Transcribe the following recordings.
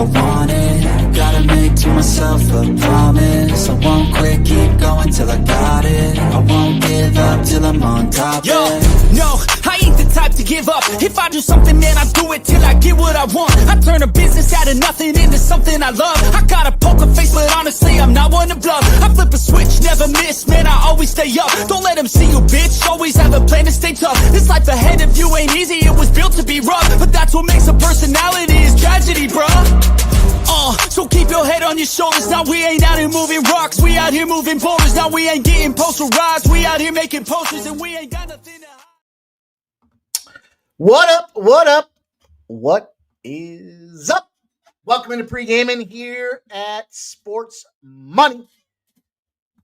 if I want it. Gotta make to myself a promise. I won't quit, keep going till I got it. I won't give up till I'm on top. Yo, no, I ain't the type to give up. If I do something, man, I do it till I get what I want. I turn a business out of nothing into something I love. I got a poker face, but honestly, I'm not one to bluff. I flip a switch, never miss, man, I always stay up. Don't let them see you, bitch, always have a plan to stay tough. This life ahead of you ain't easy, it was built to be rough. But that's what makes a personality, is tragedy, bruh. So keep your head on your shoulders. Now we ain't out here moving rocks, we out here moving boulders. Now we ain't getting posterized, we out here making posters, and we ain't got nothing to hide. What up? What up? What is up? Welcome into Pregaming here at Sports Money,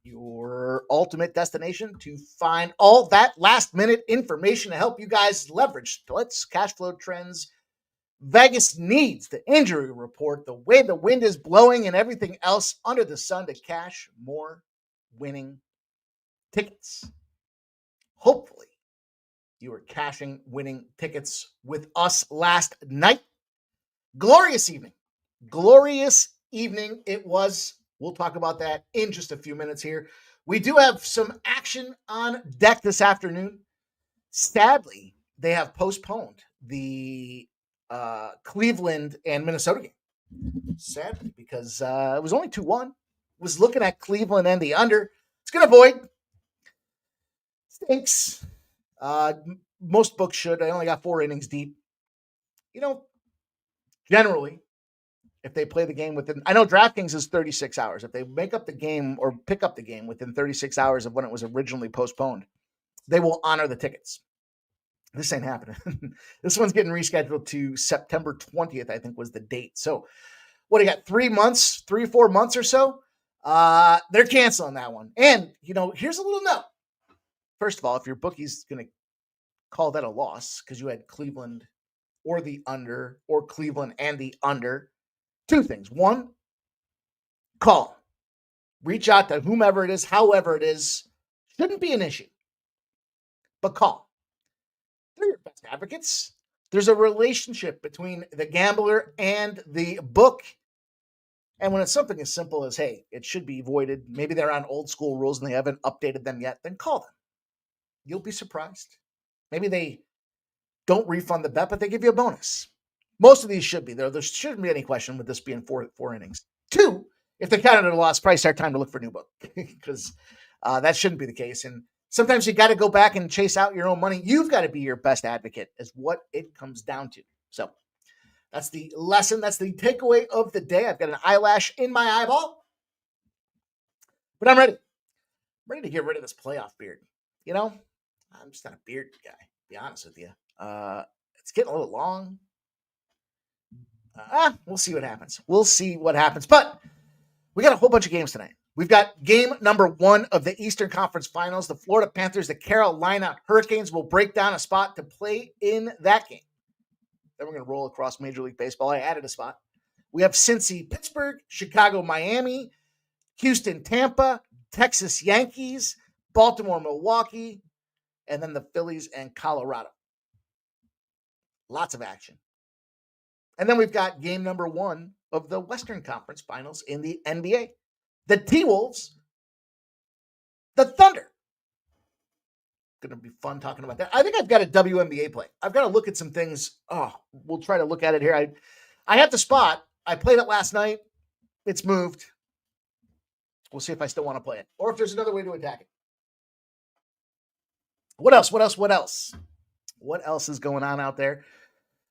your ultimate destination to find all that last-minute information to help you guys leverage splits, cash flow trends, Vegas needs, the injury report, the way the wind is blowing, and everything else under the sun to cash more winning tickets. Hopefully, you were cashing winning tickets with us last night. Glorious evening. Glorious evening it was. We'll talk about that in just a few minutes here. We do have some action on deck this afternoon. Sadly, they have postponed the Cleveland and Minnesota game. Sadly, because it was only 2-1. Was looking at Cleveland and the under. It's going to avoid. Stinks. Most books should. I only got 4 innings deep. You know, generally, if they play the game within, I know DraftKings is 36 hours. If they make up the game or pick up the game within 36 hours of when it was originally postponed, they will honor the tickets. This ain't happening. This one's getting rescheduled to September 20th, I think was the date. So what do you got? 3 months, 4 months or so? They're canceling that one. And, you know, here's a little note. First of all, if your bookie's going to call that a loss because you had Cleveland or the under or Cleveland and the under, 2 things. 1, call. Reach out to whomever it is, however it is. Shouldn't be an issue. But call. They're your best advocates. There's a relationship between the gambler and the book. And when it's something as simple as, hey, it should be voided, maybe they're on old school rules and they haven't updated them yet, then call them. You'll be surprised. Maybe they don't refund the bet, but they give you a bonus. Most of these should be. There shouldn't be any question with this being four innings. 2, if they counted at a loss, probably start time to look for a new book because that shouldn't be the case. And sometimes you got to go back and chase out your own money. You've got to be your best advocate is what it comes down to. So that's the lesson. That's the takeaway of the day. I've got an eyelash in my eyeball, but I'm ready. I'm ready to get rid of this playoff beard. You know, I'm just not a beard guy, to be honest with you. It's getting a little long. We'll see what happens. We'll see what happens. But we got a whole bunch of games tonight. We've got game number 1 of the Eastern Conference Finals. The Florida Panthers, the Carolina Hurricanes will break down a spot to play in that game. Then we're going to roll across Major League Baseball. I added a spot. We have Cincy, Pittsburgh, Chicago, Miami, Houston, Tampa, Texas Yankees, Baltimore, Milwaukee, and then the Phillies and Colorado. Lots of action. And then we've got game number 1 of the Western Conference Finals in the NBA. The T-Wolves, the Thunder. Going to be fun talking about that. I think I've got a WNBA play. I've got to look at some things. We'll try to look at it here. I have the spot. I played it last night. It's moved. We'll see if I still want to play it or if there's another way to attack it. What else? What else is going on out there?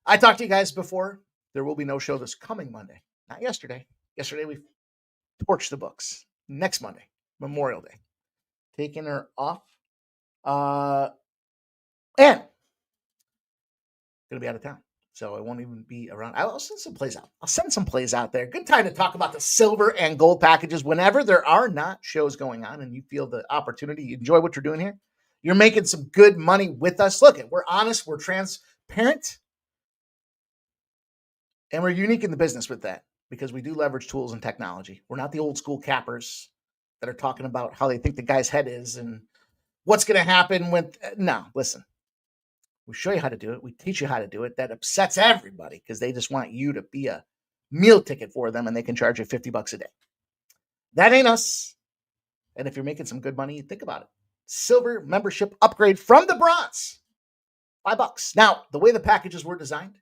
I talked to you guys before. There will be no show this coming Monday. Not yesterday. Yesterday we torched the books. Next Monday, Memorial Day. Taking her off. And going to be out of town. So I won't even be around. I'll send some plays out. I'll send some plays out there. Good time to talk about the silver and gold packages whenever there are not shows going on and you feel the opportunity. You enjoy what you're doing here. You're making some good money with us. Look, we're honest. We're transparent. And we're unique in the business with that because we do leverage tools and technology. We're not the old school cappers that are talking about how they think the guy's head is and what's going to happen with. No, listen. We show you how to do it. We teach you how to do it. That upsets everybody because they just want you to be a meal ticket for them and they can charge you $50 a day. That ain't us. And if you're making some good money, think about it. Silver membership upgrade from the bronze. $5. Now, the way the packages were designed,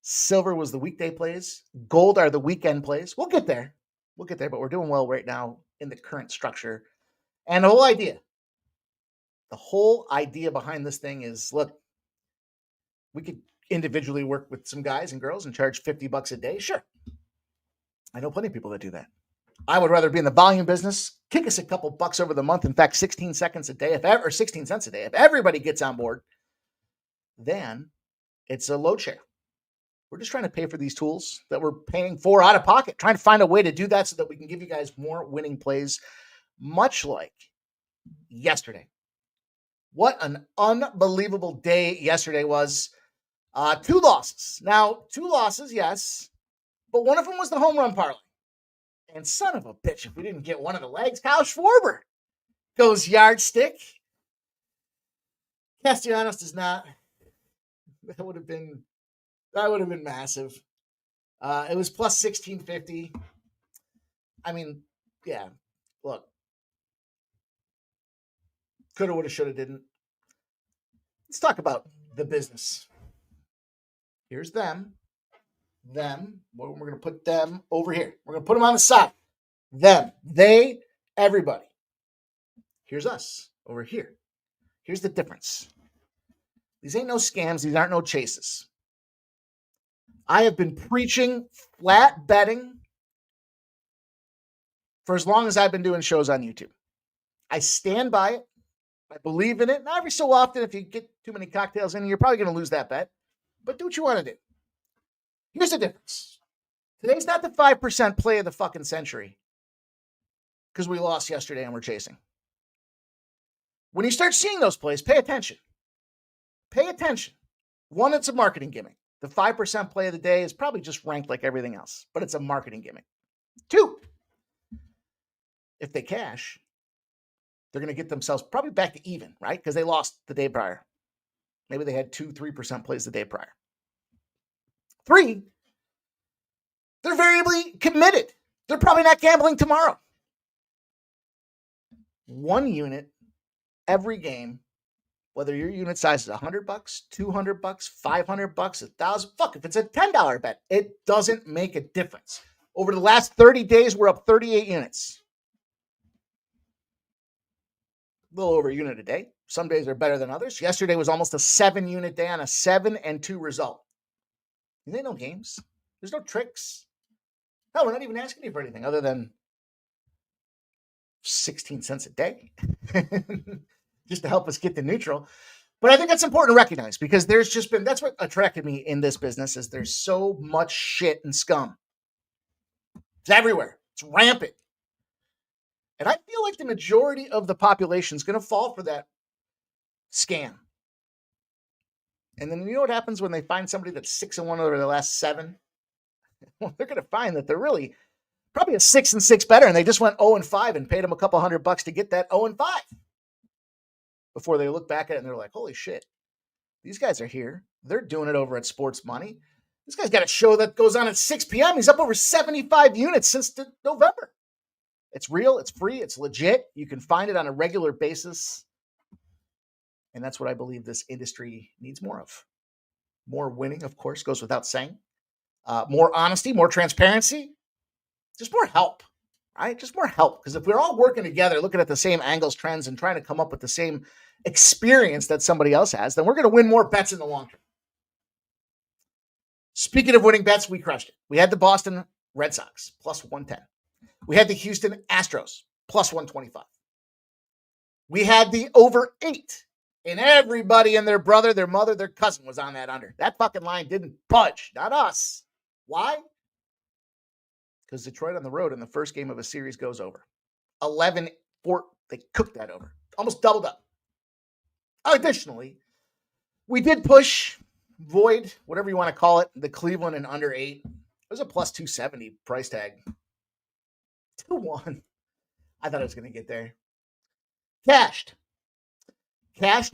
silver was the weekday plays. Gold are the weekend plays. We'll get there, but we're doing well right now in the current structure. And the whole idea behind this thing is, look, we could individually work with some guys and girls and charge $50 a day. Sure. I know plenty of people that do that. I would rather be in the volume business. Kick us a couple bucks over the month. In fact, 16 seconds a day, or 16 cents a day. If everybody gets on board, then it's a load share. We're just trying to pay for these tools that we're paying for out of pocket, trying to find a way to do that so that we can give you guys more winning plays, much like yesterday. What an unbelievable day yesterday was. 2 losses. Now, 2 losses, yes, but one of them was the home run parlay. And son of a bitch, if we didn't get one of the legs, Kyle Schwarber goes yardstick. Castellanos does not. That would have been massive. It was plus 1650. I mean, yeah, look. Coulda, woulda, shoulda, didn't. Let's talk about the business. Here's them. Them. We're going to put them over here. We're going to put them on the side. Them. They. Everybody. Here's us over here. Here's the difference. These ain't no scams. These aren't no chases. I have been preaching flat betting for as long as I've been doing shows on YouTube. I stand by it. I believe in it. Now, every so often, if you get too many cocktails in, you're probably going to lose that bet. But do what you want to do. Here's the difference. Today's not the 5% play of the fucking century because we lost yesterday and we're chasing. When you start seeing those plays, pay attention. Pay attention. One, it's a marketing gimmick. The 5% play of the day is probably just ranked like everything else, but it's a marketing gimmick. 2, if they cash, they're going to get themselves probably back to even, right? Because they lost the day prior. Maybe they had 2-3% plays the day prior. 3, they're variably committed. They're probably not gambling tomorrow. 1 unit every game, whether your unit size is $100, $200, $500, $1,000. Fuck, if it's a $10 bet, it doesn't make a difference. Over the last 30 days, we're up 38 units. A little over a unit a day. Some days are better than others. Yesterday was almost a 7-unit day on a 7-2 result. There ain't no games. There's no tricks. No, we're not even asking you for anything other than 16 cents a day just to help us get to neutral. But I think that's important to recognize because there's just been, that's what attracted me in this business is there's so much shit and scum. It's everywhere. It's rampant. And I feel like the majority of the population is going to fall for that scam. And then you know what happens when they find somebody that's 6-1 over the last 7? Well, they're going to find that they're really probably a 6-6 better, and they just went 0-5 and paid them a couple $100 to get that 0-5. Before they look back at it and they're like, holy shit, these guys are here. They're doing it over at Sports Money. This guy's got a show that goes on at 6 p.m. He's up over 75 units since November. It's real. It's free. It's legit. You can find it on a regular basis. And that's what I believe this industry needs more of. More winning, of course, goes without saying. More honesty, more transparency, just more help, right? Just more help. Because if we're all working together, looking at the same angles, trends, and trying to come up with the same experience that somebody else has, then we're going to win more bets in the long term. Speaking of winning bets, we crushed it. We had the Boston Red Sox, plus 110. We had the Houston Astros, plus 125. We had the over 8. And everybody and their brother, their mother, their cousin was on that under. That fucking line didn't budge. Not us. Why? Because Detroit on the road in the first game of a series goes over. 11-4. They cooked that over. Almost doubled up. Additionally, we did push, void, whatever you want to call it, the Cleveland and under 8. It was a plus 270 price tag. 2-1. I thought it was going to get there. Cashed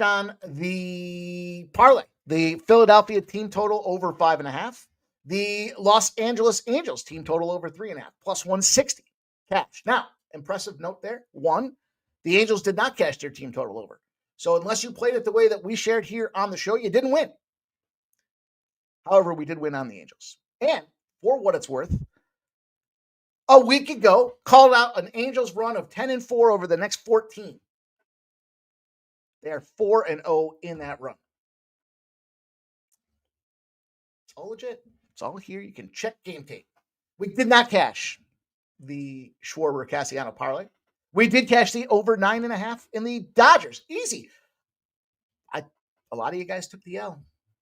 on the parlay. The Philadelphia team total over 5.5. The Los Angeles Angels team total over 3.5 plus 160 cash. Now, impressive note there. One, the Angels did not cash their team total over. So unless you played it the way that we shared here on the show, you didn't win. However, we did win on the Angels. And for what it's worth, a week ago, called out an Angels run of 10-4 over the next 14. They are 4-0 in that run. It's all legit. It's all here. You can check game tape. We did not cash the Schwarber-Cassiano parlay. We did cash the over 9.5 in the Dodgers. Easy. A lot of you guys took the L.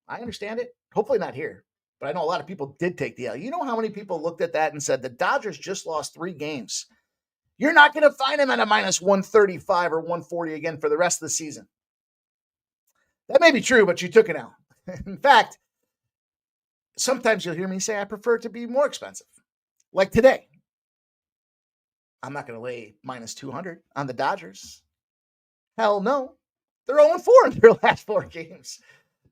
I understand it. Hopefully not here. But I know a lot of people did take the L. You know how many people looked at that and said, the Dodgers just lost 3 games. You're not going to find them at a minus 135 or 140 again for the rest of the season. That may be true, but you took an L. In fact, sometimes you'll hear me say I prefer it to be more expensive. Like today. I'm not going to lay minus 200 on the Dodgers. Hell no. They're 0-4 in their last 4 games.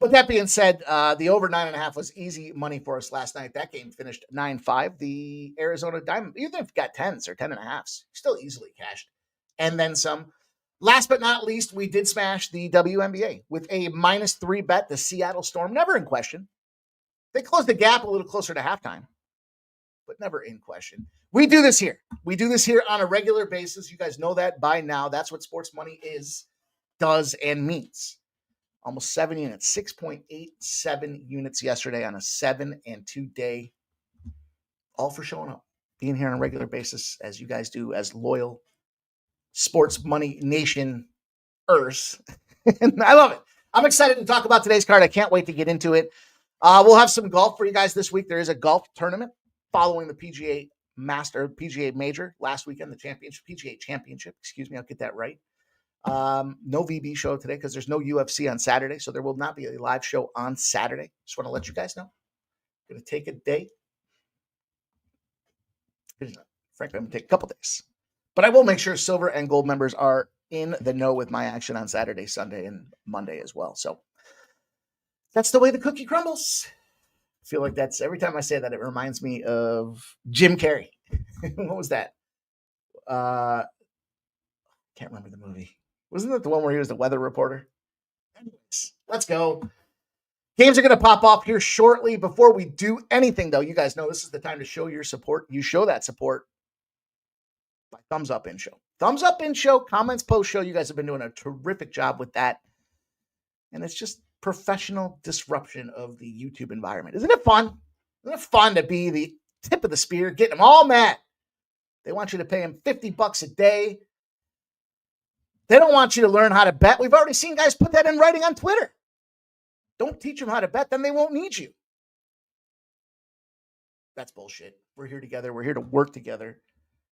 But that being said, the over 9.5 was easy money for us last night. That game finished 9-5. The Arizona Diamond, even if you got 10s or 10.5s, still easily cashed. And then some. Last but not least, we did smash the WNBA with a minus 3 bet. The Seattle Storm, never in question. They closed the gap a little closer to halftime, but never in question. We do this here. We do this here on a regular basis. You guys know that by now. That's what sports money is, does, and means. Almost 7 units, 6.87 units yesterday on a 7-2 day. All for showing up, being here on a regular basis, as you guys do, as loyal sports money nation Earth. And I love it. I'm excited to talk about today's card. I can't wait to get into it. We'll have some golf for you guys this week. There is a golf tournament following the PGA Major last weekend, the PGA Championship. Excuse me, I'll get that right. No VB show today because there's no UFC on Saturday, so there will not be a live show on Saturday. Just want to let you guys know. I'm going to take a day. Frankly, I'm going to take a couple days. But I will make sure silver and gold members are in the know with my action on Saturday, Sunday, and Monday as well. So that's the way the cookie crumbles. I feel like that's, every time I say that, it reminds me of Jim Carrey. What was that? Can't remember the movie. Wasn't that the one where he was the weather reporter? Anyways, let's go. Games are going to pop off here shortly. Before we do anything, though, you guys know this is the time to show your support. You show that support by thumbs up in show. Thumbs up in show, comments post show. You guys have been doing a terrific job with that. And it's just professional disruption of the YouTube environment. Isn't it fun? Isn't it fun to be the tip of the spear, getting them all mad? They want you to pay them $50 a day. They don't want you to learn how to bet. We've already seen guys put that in writing on Twitter. Don't teach them how to bet, then they won't need you. That's bullshit. We're here together. We're here to work together.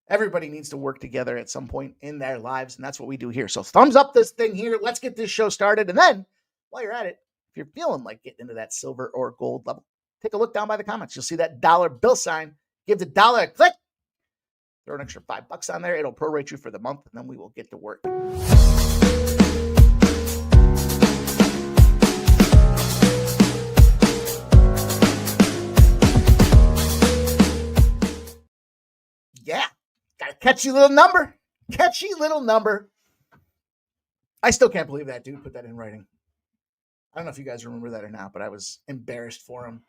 Everybody needs to work together at some point in their lives, and that's what we do here. So thumbs up this thing here. Let's get this show started. And then, while you're at it, if you're feeling like getting into that silver or gold level, take a look down by the comments. You'll see that dollar bill sign. Give the dollar a click. Throw an extra $5 on there. It'll prorate you for the month, and then we will get to work. Yeah, got a catchy little number. Catchy little number. I still can't believe that dude put that in writing. I don't know if you guys remember that or not, but I was embarrassed for him.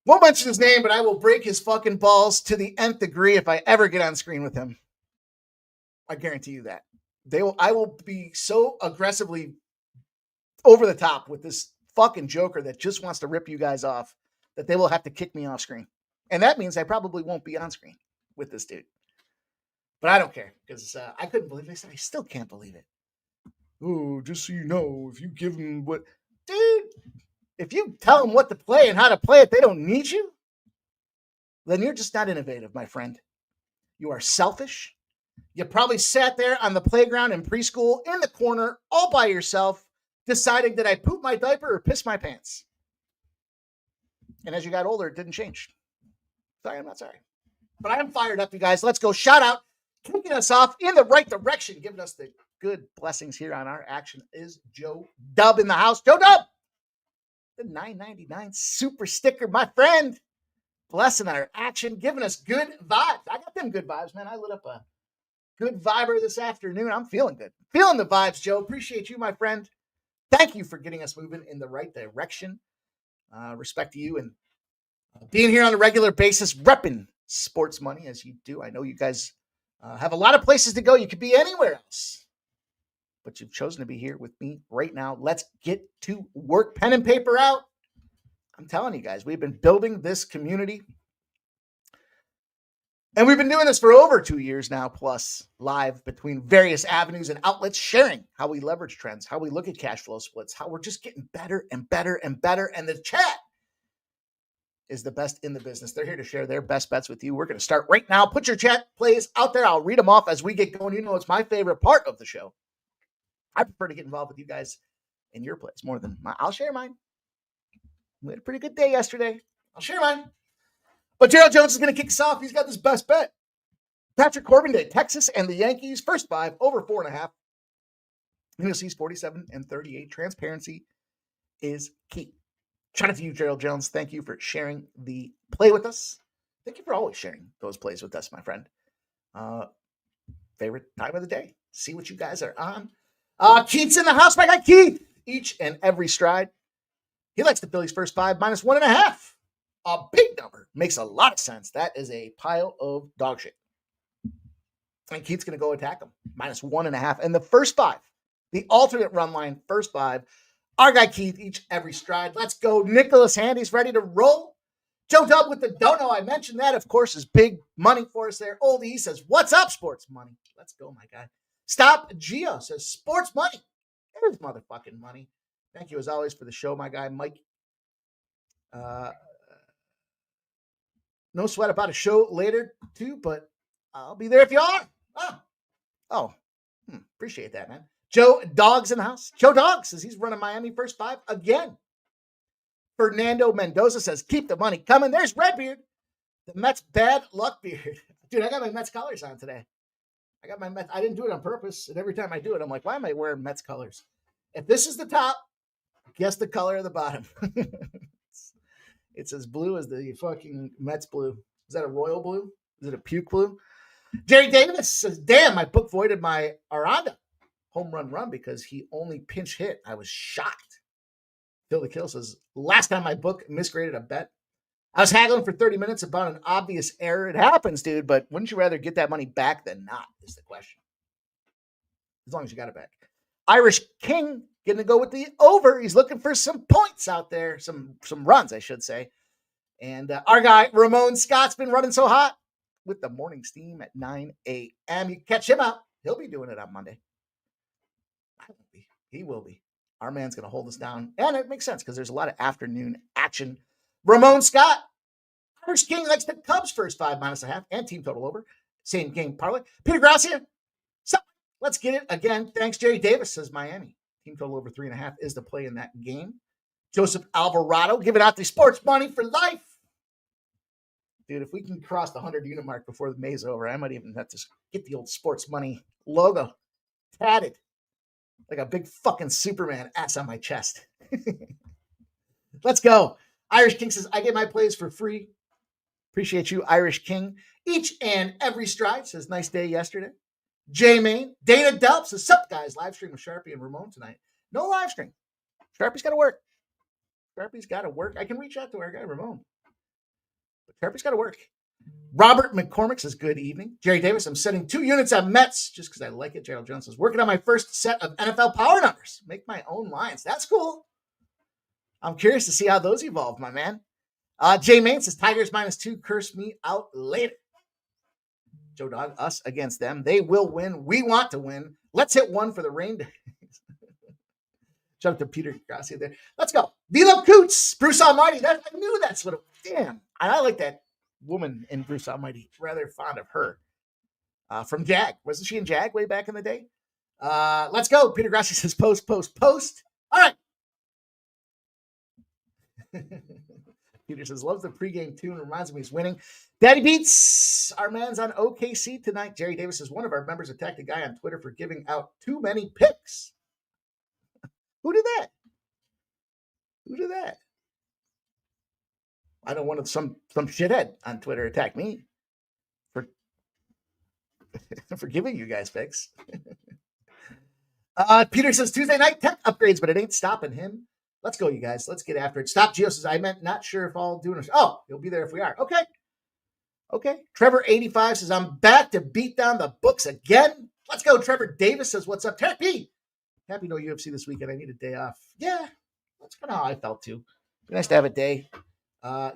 Won't mention his name, but I will break his fucking balls to the nth degree if I ever get on screen with him. I guarantee you that. I will be so aggressively over the top with this fucking joker that just wants to rip you guys off that they will have to kick me off screen. And that means I probably won't be on screen with this dude. But I don't care because I couldn't believe it. I still can't believe it. Oh, just so you know, if you give him what... Dude... If you tell them what to play and how to play it, they don't need you, then you're just not innovative, my friend. You are selfish. You probably sat there on the playground in preschool in the corner all by yourself, deciding did I poop my diaper or piss my pants? And as you got older, it didn't change. Sorry, I'm not sorry. But I am fired up, you guys. Let's go. Shout out. Kicking us off in the right direction, giving us the good blessings here on our action is Joe Dub in the house. Joe Dub! the $9.99 super sticker, my friend. Blessing our action, giving us good vibes. I got them good vibes, man. I lit up a good viber this afternoon. I'm feeling good. Feeling the vibes, Joe. Appreciate you, my friend. Thank you for getting us moving in the right direction. Respect to you and being here on a regular basis, repping sports money as you do. I know you guys have a lot of places to go. You could be anywhere else, but you've chosen to be here with me right now. Let's get to work. Pen and paper out. I'm telling you guys, we've been building this community. And we've been doing this for over 2 years now, plus live between various avenues and outlets, sharing how we leverage trends, how we look at cash flow splits, how we're just getting better and better and better. And the chat is the best in the business. They're here to share their best bets with you. We're going to start right now. Put your chat plays out there. I'll read them off as we get going. You know, it's my favorite part of the show. I prefer to get involved with you guys in your plays more than mine. I'll share mine. We had a pretty good day yesterday. I'll share mine. But Gerald Jones is going to kick us off. He's got this best bet. Patrick Corbin Day, Texas and the Yankees. First 5, over 4.5. You'll see 47 and 38. Transparency is key. Shout out to you, Gerald Jones. Thank you for sharing the play with us. Thank you for always sharing those plays with us, my friend. Favorite time of the day. See what you guys are on. Keith's in the house. My guy Keith. Each and every stride. He likes the Phillies first 5, minus 1.5. A big number. Makes a lot of sense. That is a pile of dog shit. And Keith's going to go attack him. Minus 1.5. And the first 5, the alternate run line, first 5. Our guy Keith, each every stride. Let's go. Nicholas Handy's ready to roll. Joe Dub with the don't know. I mentioned that, of course, is big money for us there. Old E says, what's up, sports money? Let's go, my guy. Stop Geo says, sports money. It is motherfucking money. Thank you, as always, for the show, my guy, Mike. No sweat about a show later, too, but I'll be there if you are. Appreciate that, man. Joe Dogg's in the house. Joe Dog says he's running Miami first 5 again. Fernando Mendoza says, keep the money coming. There's Redbeard, the Mets bad luck beard. Dude, I got my Mets colors on today. I didn't do it on purpose, and every time I do it, I'm like, why am I wearing Mets colors? If this is the top, guess the color of the bottom. It's as blue as the fucking Mets blue. Is that a royal blue? Is it a puke blue? Jerry Davis says, damn, my book voided my Aranda home run because he only pinch hit. I was shocked. Phil the Kill says, last time my book misgraded a bet. I was haggling for 30 minutes about an obvious error. It happens, dude, but wouldn't you rather get that money back than not is the question. As long as you got it back. Irish King getting to go with the over. He's looking for some points out there, some runs, I should say. And our guy, Ramon Scott's been running so hot with the morning steam at 9 a.m. You can catch him out. He'll be doing it on Monday. I won't be. He will be. Our man's going to hold us down. And it makes sense because there's a lot of afternoon action. Ramon Scott, Irish King likes the Cubs first 5, minus 1/2, and team total over. Same game parlay. Peter Gracia, so let's get it again. Thanks, Jerry Davis, says Miami. Team total over 3.5 is the play in that game. Joseph Alvarado giving out the sports money for life. Dude, if we can cross the 100-unit mark before the May's over, I might even have to get the old sports money logo tatted like a big fucking Superman ass on my chest. Let's go. Irish King says, I get my plays for free. Appreciate you, Irish King. Each and every stride says, nice day yesterday. J Main, Dana Delp says, sup guys, live stream with Sharpie and Ramon tonight. No live stream. Sharpie's got to work. Sharpie's got to work. I can reach out to our guy, Ramon. But Sharpie's got to work. Robert McCormick says, good evening. Jerry Davis, I'm setting 2 units on Mets just because I like it. Gerald Jones says, working on my first set of NFL power numbers. Make my own lines. That's cool. I'm curious to see how those evolve, my man. Jay Main says, Tigers -2. Curse me out later. Joe Dog, us against them. They will win. We want to win. Let's hit 1 for the rain days. Shout out to Peter Gracia there. Let's go. Velo Coots, Bruce Almighty. I knew that's what it was. Damn. I like that woman in Bruce Almighty. Rather fond of her. From Jag. Wasn't she in Jag way back in the day? Let's go. Peter Gracia says, post. All right. Peter says, loves the pregame tune. Reminds me he's winning. Daddy Beats, our man's on OKC tonight. Jerry Davis says, one of our members attacked a guy on Twitter for giving out too many picks. Who did that? I don't want some shithead on Twitter attack me for for giving you guys picks. Peter says Tuesday night tech upgrades, but it ain't stopping him. Let's go, you guys. Let's get after it. Stop Geo says, I meant not sure if I'll do it. Oh, you'll be there if we are. Okay. Trevor 85 says, I'm back to beat down the books again. Let's go. Trevor Davis says, what's up? Happy no UFC this weekend. I need a day off. Yeah, that's kind of how I felt too. Be nice to have a day.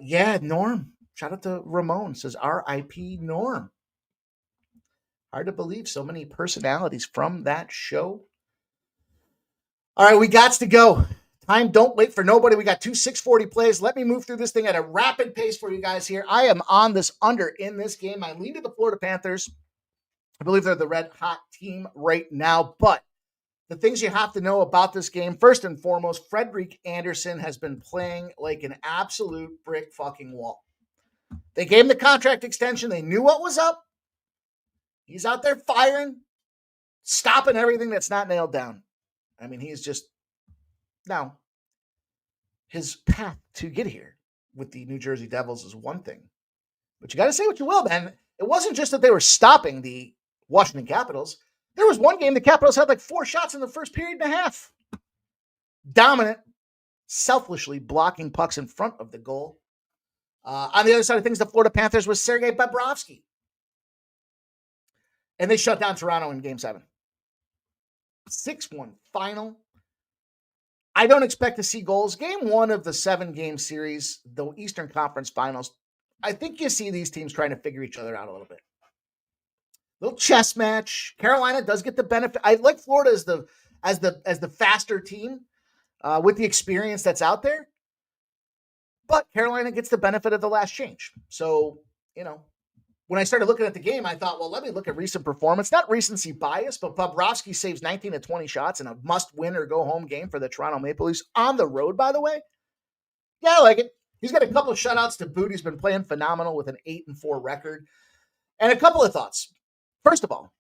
Yeah, Norm. Shout out to Ramon. Says R.I.P. Norm. Hard to believe so many personalities from that show. All right, we got to go. Time don't wait for nobody. We got 2 640 plays. Let me move through this thing at a rapid pace for you guys here. I am on this under in this game. I lean to the Florida Panthers. I believe they're the red hot team right now. But the things you have to know about this game, first and foremost, Frederik Andersen has been playing like an absolute brick fucking wall. They gave him the contract extension. They knew what was up. He's out there firing, stopping everything that's not nailed down. I mean, he's just now his path to get here with the New Jersey Devils is one thing, but you got to say what you will, man. It wasn't just that they were stopping the Washington Capitals. There was one game the Capitals had like 4 shots in the first period and a half. Dominant, selfishly blocking pucks in front of the goal. On the other side of things, the Florida Panthers was Sergei Bobrovsky. And they shut down Toronto in Game 7. 6-1 final. I don't expect to see goals. Game 1 of the 7-game series, the Eastern Conference Finals, I think you see these teams trying to figure each other out a little bit. Little chess match. Carolina does get the benefit. I like Florida as the faster team with the experience that's out there. But Carolina gets the benefit of the last change. So, when I started looking at the game, I thought, well, let me look at recent performance. Not recency bias, but Bobrovsky saves 19 to 20 shots in a must-win or go-home game for the Toronto Maple Leafs on the road, by the way. Yeah, I like it. He's got a couple of shutouts to boot. He's been playing phenomenal with an 8-4 record. And a couple of thoughts. First of all,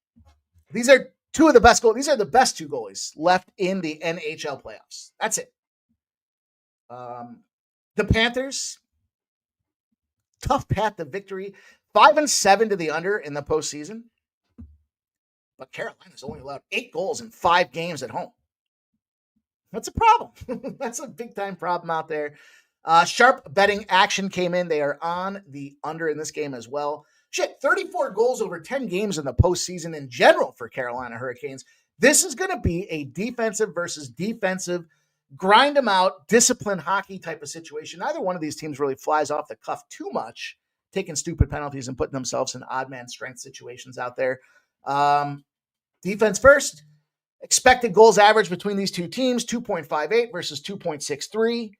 these are 2 of the best goalies. These are the best 2 goalies left in the NHL playoffs. That's it. The Panthers, tough path to victory. 5-7 to the under in the postseason. But Carolina's only allowed 8 goals in 5 games at home. That's a problem. That's a big-time problem out there. Sharp betting action came in. They are on the under in this game as well. 34 goals over 10 games in the postseason in general for Carolina Hurricanes. This is going to be a defensive versus defensive, grind them out, discipline hockey type of situation. Neither one of these teams really flies off the cuff too much, taking stupid penalties and putting themselves in odd man strength situations out there. Defense first. Expected goals average between these 2 teams, 2.58 versus 2.63.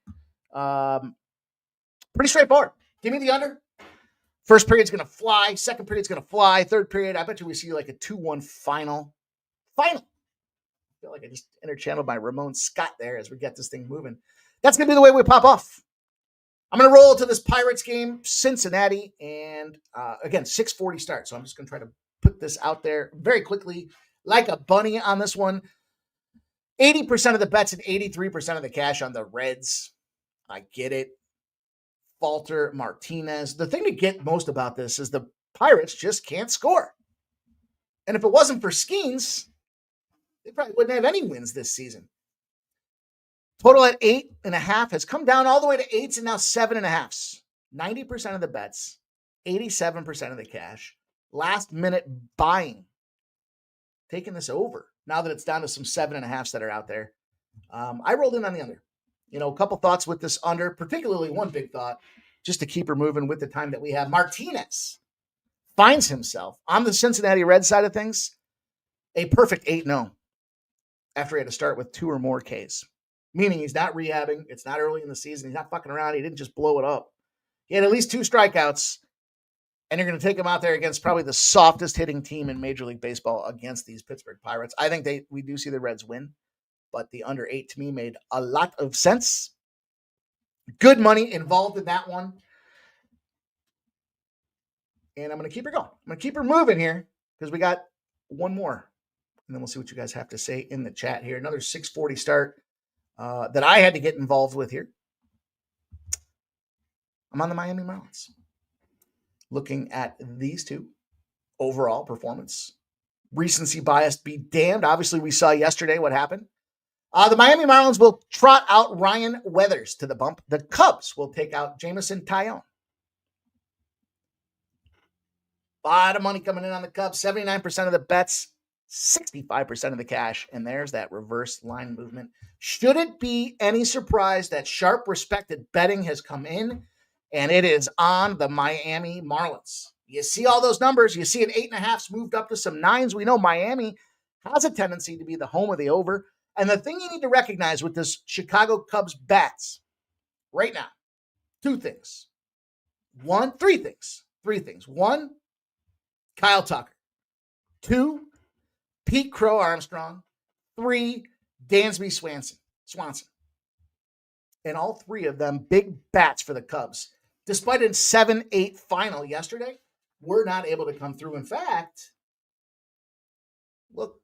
Pretty straightforward. Give me the under. First period's going to fly. Second period's going to fly. Third period, I bet you we see like a 2-1 final. I feel like I just interchanneled my Ramon Scott there as we get this thing moving. That's going to be the way we pop off. I'm going to roll to this Pirates game, Cincinnati, and again, 6:40 start. So I'm just going to try to put this out there very quickly, like a bunny on this one. 80% of the bets and 83% of the cash on the Reds. I get it. Falter, Martinez. The thing to get most about this is the Pirates just can't score. And if it wasn't for Skeens, they probably wouldn't have any wins this season. Total at 8.5 has come down all the way to 8s and now 7.5s. 90% of the bets, 87% of the cash. Last minute buying. Taking this over now that it's down to some 7.5s that are out there. I rolled in on the under. A couple thoughts with this under, particularly one big thought, just to keep her moving with the time that we have. Martinez finds himself on the Cincinnati Reds side of things, a perfect 8-0 after he had to start with 2 or more Ks. Meaning he's not rehabbing. It's not early in the season. He's not fucking around. He didn't just blow it up. He had at least 2 strikeouts, and you're going to take him out there against probably the softest hitting team in Major League Baseball against these Pittsburgh Pirates. I think we do see the Reds win, but the under 8 to me made a lot of sense. Good money involved in that one. And I'm going to keep her going. I'm going to keep her moving here because we got one more. And then we'll see what you guys have to say in the chat here. Another 6:40 start that I had to get involved with here. I'm on the Miami Marlins. Looking at these two, overall performance, recency bias be damned. Obviously, we saw yesterday what happened. The Miami Marlins will trot out Ryan Weathers to the bump. The Cubs will take out Jameson Taillon. A lot of money coming in on the Cubs. 79% of the bets, 65% of the cash. And there's that reverse line movement. Should it be any surprise that sharp, respected betting has come in, and it is on the Miami Marlins? You see all those numbers. You see an 8.5's moved up to some 9s. We know Miami has a tendency to be the home of the over. And the thing you need to recognize with this Chicago Cubs bats right now, three things. One, Kyle Tucker. 2, Pete Crow Armstrong. 3, Dansby Swanson. And all 3 of them big bats for the Cubs. Despite a 7-8 final yesterday, were not able to come through. In fact, look,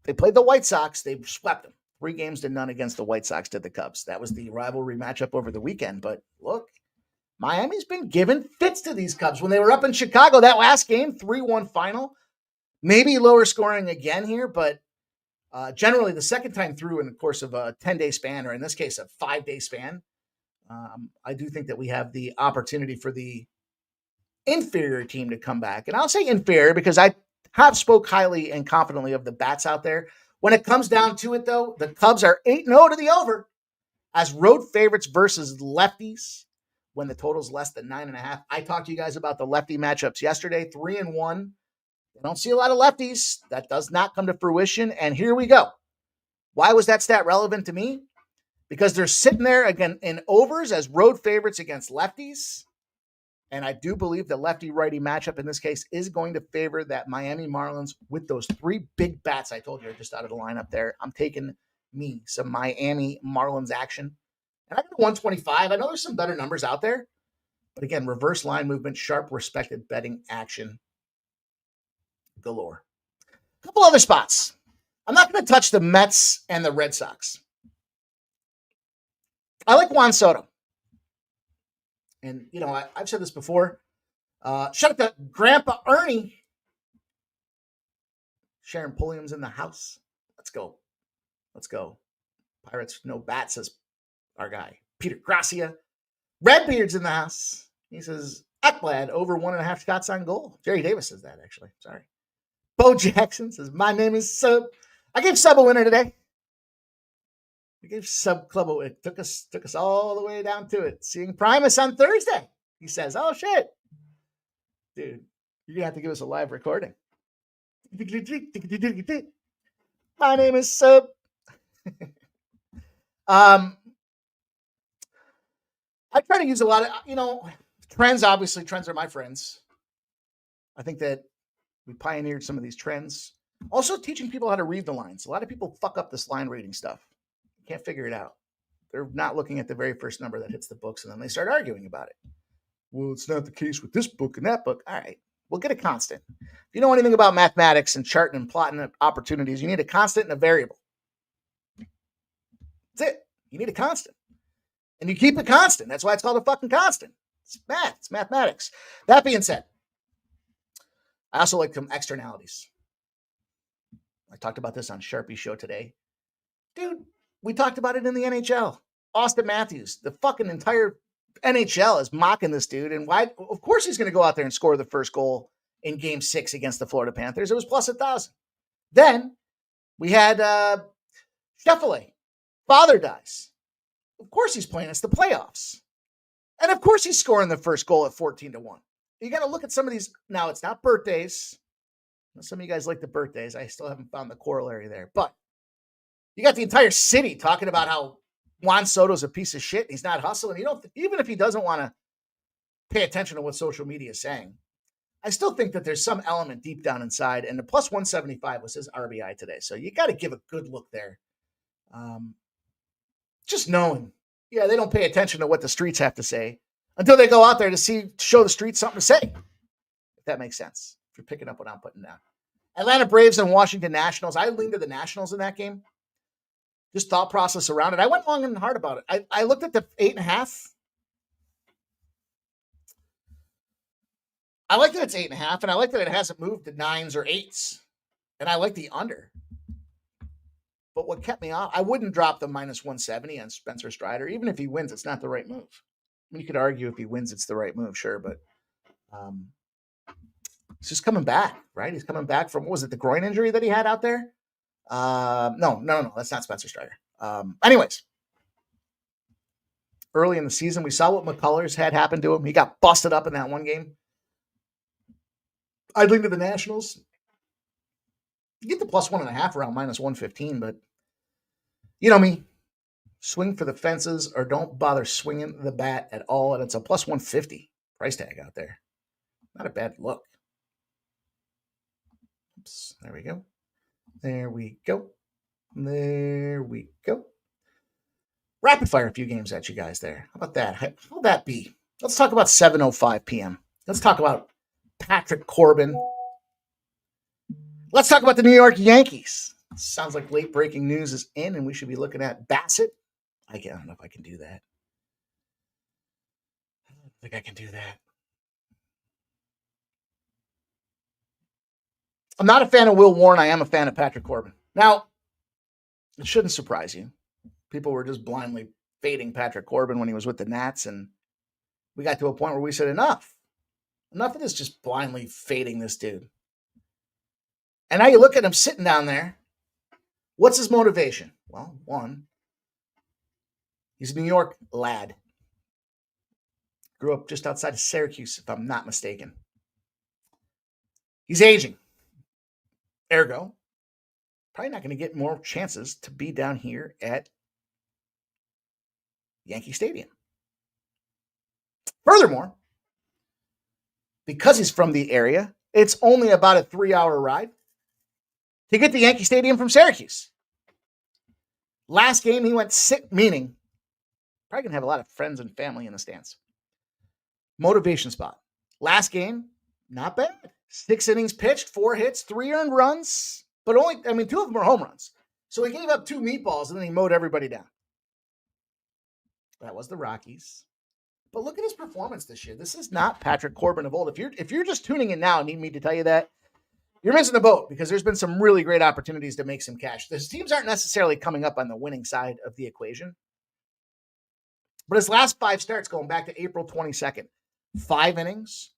they played the White Sox. They swept them. 3-0 against the White Sox did the Cubs. That was the rivalry matchup over the weekend. But look, Miami's been giving fits to these Cubs. When they were up in Chicago, that last game, 3-1 final, maybe lower scoring again here, but generally the second time through in the course of a 10-day span, or in this case, a 5-day span, I do think that we have the opportunity for the inferior team to come back. And I'll say inferior because I have spoke highly and confidently of the bats out there. When it comes down to it, though, the Cubs are 8-0 to the over as road favorites versus lefties when the total's less than 9.5. I talked to you guys about the lefty matchups yesterday, 3-1. I don't see a lot of lefties. That does not come to fruition. And here we go. Why was that stat relevant to me? Because they're sitting there again in overs as road favorites against lefties. And I do believe the lefty-righty matchup in this case is going to favor that Miami Marlins with those 3 big bats I told you are just out of the lineup there. I'm taking me some Miami Marlins action. And I got 125. I know there's some better numbers out there. But again, reverse line movement, sharp, respected betting action galore. A couple other spots. I'm not going to touch the Mets and the Red Sox. I like Juan Soto. And, you know, I've said this before. Shout out to Grandpa Ernie. Sharon Pulliam's in the house. Let's go. Pirates, no bat, says our guy. Peter Gracia. Redbeard's in the house. He says, Ekblad over 1.5 shots on goal. Jerry Davis says that, actually. Sorry. Bo Jackson says, my name is Sub. I gave Sub a winner today. We gave Sub Club a win. It took us all the way down to it. Seeing Primus on Thursday. He says, oh, shit. Dude, you're going to have to give us a live recording. My name is Sub. I try to use a lot of, trends. Obviously, trends are my friends. I think that we pioneered some of these trends. Also, teaching people how to read the lines. A lot of people fuck up this line reading stuff. Can't figure it out. They're not looking at the very first number that hits the books, and then they start arguing about it. Well, it's not the case with this book and that book. All right, we'll get a constant. If you know anything about mathematics and charting and plotting opportunities, you need a constant and a variable. That's it. You need a constant. And you keep it constant. That's why it's called a fucking constant. It's math. It's mathematics. That being said, I also like some externalities. I talked about this on Sharpie's show today. Dude, we talked about it in the NHL. Austin Matthews, the fucking entire NHL is mocking this dude. And why? Of course he's going to go out there and score the first goal in Game 6 against the Florida Panthers. It was plus 1,000. Then we had Scheffele. Father dies. Of course he's playing. It's the playoffs. And of course he's scoring the first goal at 14-1. You got to look at some of these. Now, it's not birthdays. Some of you guys like the birthdays. I still haven't found the corollary there. But you got the entire city talking about how Juan Soto's a piece of shit. And he's not hustling. Even if he doesn't want to pay attention to what social media is saying, I still think that there's some element deep down inside. And the plus 175 was his RBI today. So you got to give a good look there. Just knowing, they don't pay attention to what the streets have to say until they go out there to show the streets something to say. If that makes sense. If you're picking up what I'm putting down. Atlanta Braves and Washington Nationals. I leaned to the Nationals in that game. Just thought process around it. I went long and hard about it. I looked at the 8.5. I like that it's 8.5, and I like that it hasn't moved to 9s or 8s. And I like the under. But what kept me off, I wouldn't drop the minus 170 on Spencer Strider. Even if he wins, it's not the right move. I mean, you could argue if he wins, it's the right move, sure, but he's just coming back, right? He's coming back from, what was it, the groin injury that he had out there? No, that's not Spencer Strider. Anyways, early in the season, we saw what McCullers had happened to him. He got busted up in that one game. I'd lean to the Nationals. You get the plus 1.5 around minus 115, but you know me. Swing for the fences or don't bother swinging the bat at all. And it's a plus 150 price tag out there. Not a bad look. Oops, there we go. There we go. There we go. Rapid fire a few games at you guys there. How about that? How'd that be? Let's talk about 7:05 p.m. Let's talk about Patrick Corbin. Let's talk about the New York Yankees. Sounds like late breaking news is in, and we should be looking at Bassett. I don't know if I can do that. I don't think I can do that. I'm not a fan of Will Warren. I am a fan of Patrick Corbin. Now, it shouldn't surprise you. People were just blindly fading Patrick Corbin when he was with the Nats, and we got to a point where we said, enough. Enough of this just blindly fading this dude. And now you look at him sitting down there. What's his motivation? Well, one, he's a New York lad. Grew up just outside of Syracuse, if I'm not mistaken. He's aging. Ergo, probably not going to get more chances to be down here at Yankee Stadium. Furthermore, because he's from the area, it's only about a 3-hour ride to get to Yankee Stadium from Syracuse. Last game, he went sick, meaning probably going to have a lot of friends and family in the stands. Motivation spot. Last game, not bad. 6 innings pitched, 4 hits, 3 earned runs, but 2 of them were home runs. So he gave up 2 meatballs and then he mowed everybody down. That was the Rockies. But look at his performance this year. This is not Patrick Corbin of old. If you're just tuning in now and need me to tell you that, you're missing the boat because there's been some really great opportunities to make some cash. His teams aren't necessarily coming up on the winning side of the equation. But his last 5 starts going back to April 22nd, 5 innings.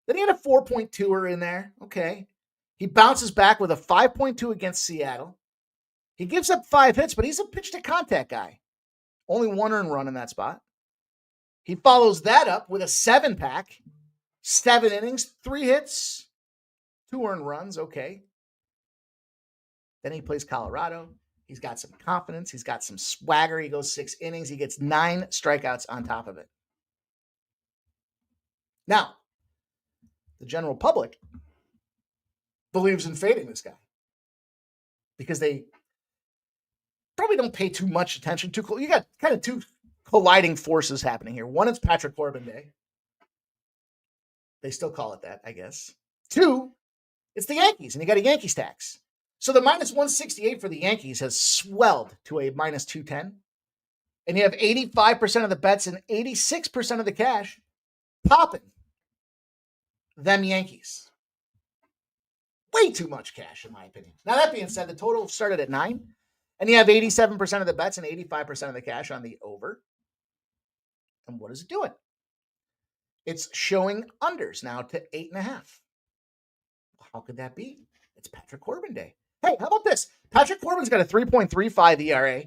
Then he had a 4.2er in there. Okay. He bounces back with a 5.2 against Seattle. He gives up 5 hits, but he's a pitch to contact guy. Only 1 earned run in that spot. He follows that up with a 7-pack, 7 innings, 3 hits, 2 earned runs. Okay. Then he plays Colorado. He's got some confidence. He's got some swagger. He goes 6 innings. He gets 9 strikeouts on top of it. Now, the general public believes in fading this guy because they probably don't pay too much attention to. You got kind of 2 colliding forces happening here. One, it's Patrick Corbin Day. They still call it that, I guess. 2, it's the Yankees, and you got a Yankees tax. So the minus 168 for the Yankees has swelled to a minus 210. And you have 85% of the bets and 86% of the cash popping them Yankees. Way too much cash, in my opinion. Now, that being said, the total started at 9. And you have 87% of the bets and 85% of the cash on the over. And what is it doing? It's showing unders now to 8.5. How could that be? It's Patrick Corbin Day. Hey, how about this? Patrick Corbin's got a 3.35 ERA.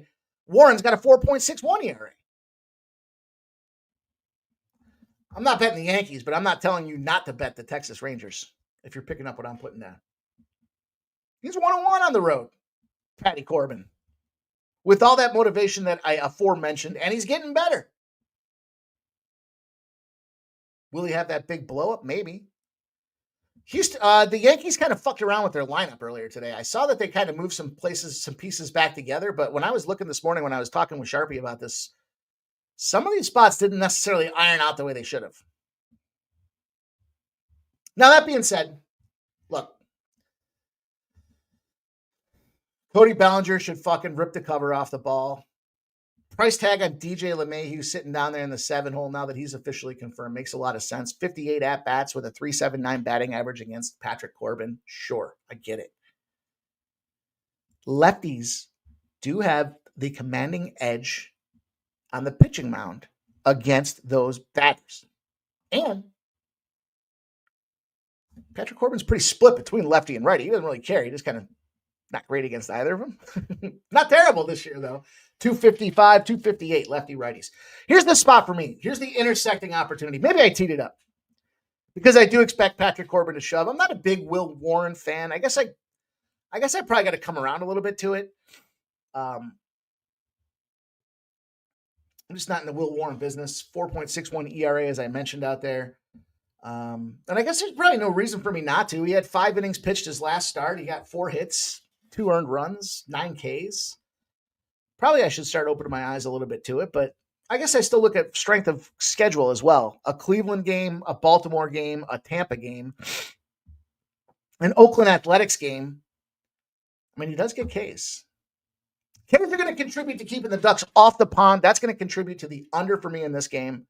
Warren's got a 4.61 ERA. I'm not betting the Yankees, but I'm not telling you not to bet the Texas Rangers if you're picking up what I'm putting down. He's 1-1 on the road, Patty Corbin. With all that motivation that I aforementioned, and he's getting better. Will he have that big blow up? Maybe. The Yankees kind of fucked around with their lineup earlier today. I saw that they kind of moved some pieces back together, but when I was looking this morning, when I was talking with Sharpie about this, some of these spots didn't necessarily iron out the way they should have. Now, that being said, look, Cody Bellinger should fucking rip the cover off the ball. Price tag on DJ LeMahieu sitting down there in the 7 hole now that he's officially confirmed makes a lot of sense. 58 at-bats with a 3.79 batting average against Patrick Corbin. Sure, I get it. Lefties do have the commanding edge on the pitching mound against those batters. And Patrick Corbin's pretty split between lefty and righty. He doesn't really care. He just kind of not great against either of them. Not terrible this year, though. 255, 258 lefty righties. Here's the spot for me. Here's the intersecting opportunity. Maybe I teed it up because I do expect Patrick Corbin to shove. I'm not a big Will Warren fan. I guess I probably got to come around a little bit to it. I'm just not in the Will Warren business. 4.61 ERA, as I mentioned out there. And I guess there's probably no reason for me not to. He had 5 innings pitched his last start. He got 4 hits, 2 earned runs, 9 Ks. Probably I should start opening my eyes a little bit to it, but I guess I still look at strength of schedule as well. A Cleveland game, a Baltimore game, a Tampa game, an Oakland Athletics game. I mean, he does get Ks. Ks are going to contribute to keeping the Ducks off the pond. That's going to contribute to the under for me in this game.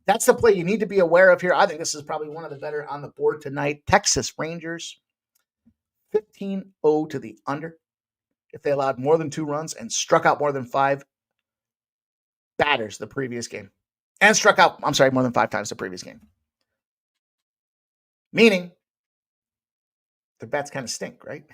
That's the play you need to be aware of here. I think this is probably one of the better on the board tonight. Texas Rangers, 15-0 to the under. If they allowed more than 2 runs and struck out more than 5 batters the previous game. And struck out, more than 5 times the previous game. Meaning, their bats kind of stink, right?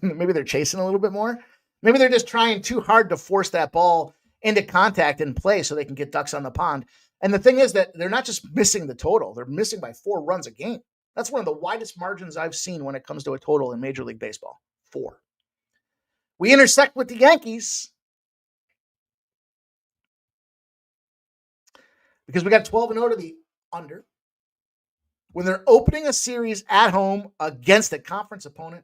Maybe they're chasing a little bit more. Maybe they're just trying too hard to force that ball into contact and play so they can get Ducks on the pond. And the thing is that they're not just missing the total. They're missing by 4 runs a game. That's one of the widest margins I've seen when it comes to a total in Major League Baseball. 4. We intersect with the Yankees because we got 12-0 to the under. When they're opening a series at home against a conference opponent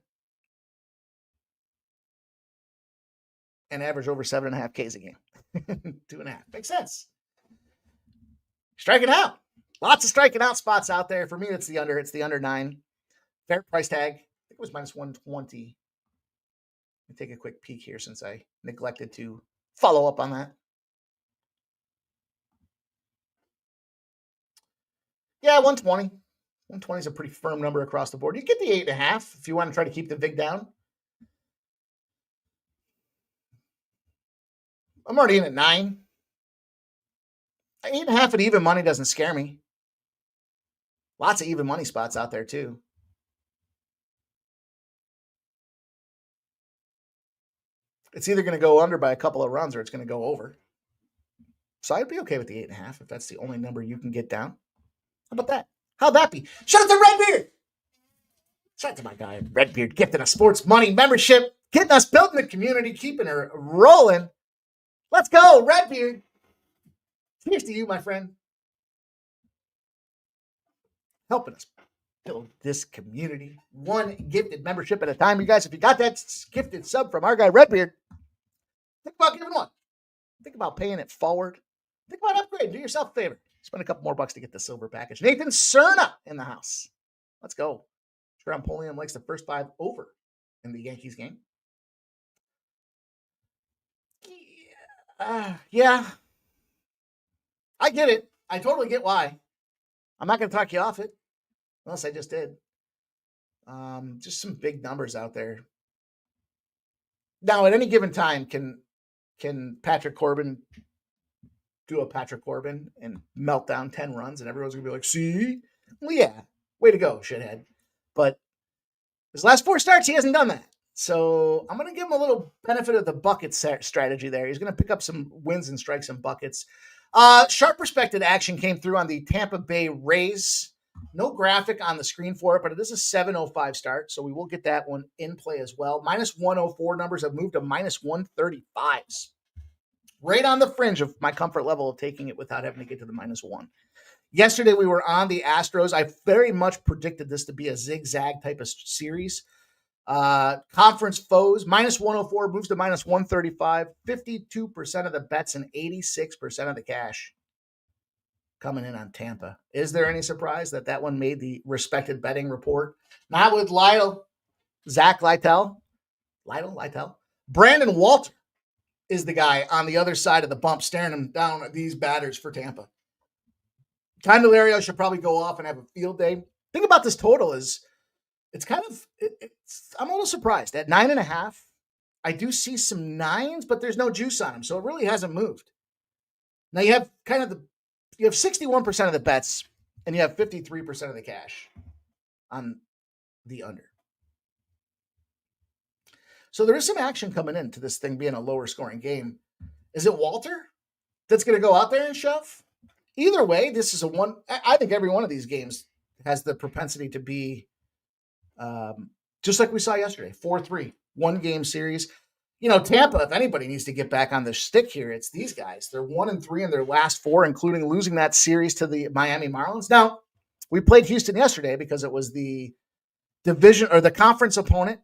and average over 7.5 Ks a game. 2.5. Makes sense. Striking out. Lots of striking out spots out there. For me, it's the under. It's the under 9. Fair price tag. I think it was minus 120. Let me take a quick peek here since I neglected to follow up on that. Yeah, 120. 120 is a pretty firm number across the board. You get the 8.5 if you want to try to keep the VIG down. I'm already in at 9. 8.5 at even money doesn't scare me. Lots of even money spots out there too. It's either going to go under by a couple of runs or it's going to go over. So I'd be okay with the 8.5 if that's the only number you can get down. How about that? How'd that be? Shout out to Redbeard. Shout out to my guy Redbeard gifting us sports money membership, getting us building the community, keeping her rolling. Let's go, Redbeard. Cheers to you, my friend. Helping us build this community. One gifted membership at a time. You guys, if you got that gifted sub from our guy Redbeard, think about giving one. Think about paying it forward. Think about upgrading. Do yourself a favor. Spend a couple more bucks to get the silver package. Nathan Cerna in the house. Let's go. Trampolium likes the first 5 over in the Yankees game. Yeah. I get it. I totally get why. I'm not going to talk you off it. Unless I just did. Just some big numbers out there. Now, at any given time, can Patrick Corbin do a Patrick Corbin and melt down 10 runs and everyone's going to be like, see? Well, yeah. Way to go, shithead. But his last 4 starts, he hasn't done that. So I'm going to give him a little benefit of the bucket strategy there. He's going to pick up some wins and strike some buckets. Sharp respected action came through on the Tampa Bay Rays. No graphic on the screen for it, but it is a 7:05 start, so we will get that one in play as well. Minus 104 numbers have moved to minus 135s. Right on the fringe of my comfort level of taking it without having to get to the minus 1. Yesterday, we were on the Astros. I very much predicted this to be a zigzag type of series. Conference foes, minus 104 moves to minus 135. 52% of the bets and 86% of the cash coming in on Tampa. Is there any surprise that one made the respected betting report? Not with Zach Lytle. Brandon Walter is the guy on the other side of the bump staring him down at these batters for Tampa. Candelario should probably go off and have a field day. Thing about this total is I'm a little surprised. At 9.5, I do see some 9s, but there's no juice on them, so it really hasn't moved. Now you have you have 61% of the bets, and you have 53% of the cash on the under. So there is some action coming into this thing being a lower scoring game. Is it Walter that's going to go out there and shove? Either way, this is I think every one of these games has the propensity to be just like we saw yesterday, 4-3, 1-game series. Tampa, if anybody needs to get back on the stick here, it's these guys. They're 1-3 in their last 4, including losing that series to the Miami Marlins. Now, we played Houston yesterday because it was the division or the conference opponent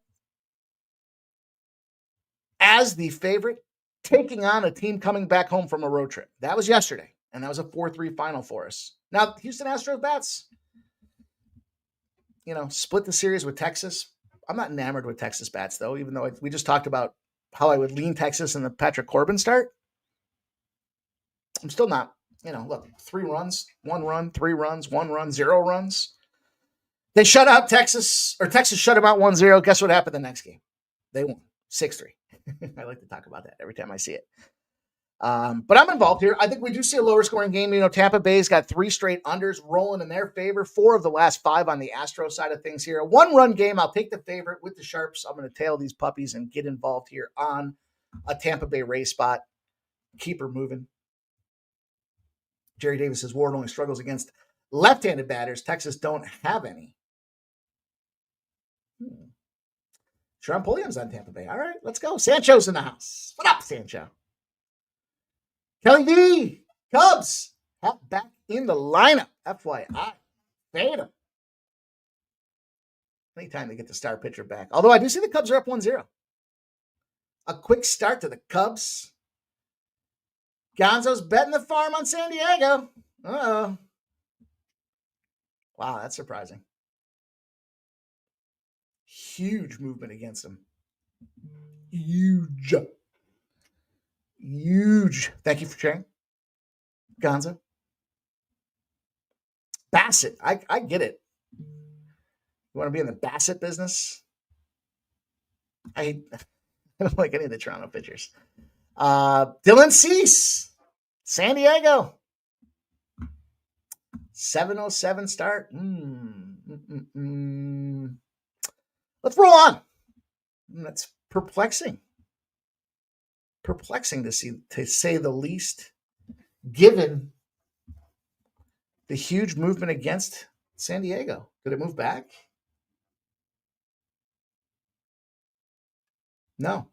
as the favorite taking on a team coming back home from a road trip. That was yesterday, and that was a 4-3 final for us. Now, Houston Astros bats, split the series with Texas. I'm not enamored with Texas bats, though, even though we just talked about how I would lean Texas in the Patrick Corbin start. I'm still not, look, 3 runs, 1 run, 3 runs, 1 run, 0 runs. They shut out Texas, or Texas shut them out 1-0. Guess what happened the next game? They won 6-3. I like to talk about that every time I see it. But I'm involved here. I think we do see a lower scoring game. Tampa Bay's got 3 straight unders rolling in their favor, 4 of the last 5 on the Astro side of things here. A 1-run game. I'll take the favorite with the Sharps. I'm going to tail these puppies and get involved here on a Tampa Bay Ray spot. Keep her moving. Jerry Davis says Ward only struggles against left-handed batters. Texas don't have any. Sharon Pulliam's on Tampa Bay. All right, let's go. Sancho's in the house. What up, Sancho? Kelly V, Cubs, back in the lineup. FYI, fade them. Anytime they get the star pitcher back. Although I do see the Cubs are up 1-0. A quick start to the Cubs. Gonzo's betting the farm on San Diego. Uh-oh. Wow, that's surprising. Huge movement against him. Huge. Thank you for sharing, Gonzo. Bassett. I get it. You want to be in the Bassett business? I don't like any of the Toronto pitchers. Dylan Cease, San Diego. 7:07 start. Let's roll on. That's perplexing. Perplexing to see, to say the least, given the huge movement against San Diego. Did it move back? No.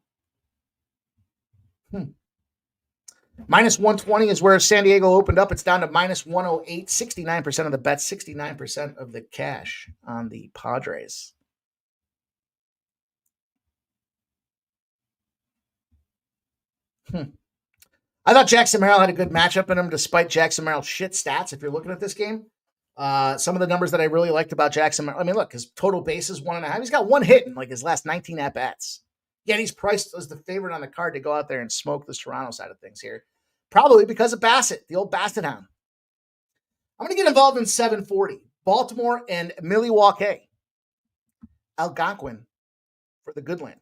Minus 120 is where San Diego opened up. It's down to minus 108. 69% of the bets, 69% of the cash on the Padres. I thought Jackson Merrill had a good matchup in him despite Jackson Merrill's shit stats. If you're looking at this game, some of the numbers that I really liked about Jackson Merrill, I mean, look, his total base is 1.5. He's got 1 hit in like his last 19 at-bats. Yet he's priced as the favorite on the card to go out there and smoke this Toronto side of things here. Probably because of Bassett, the old Basset Hound. I'm going to get involved in 740. Baltimore and Milwaukee. Algonquin for the Goodland.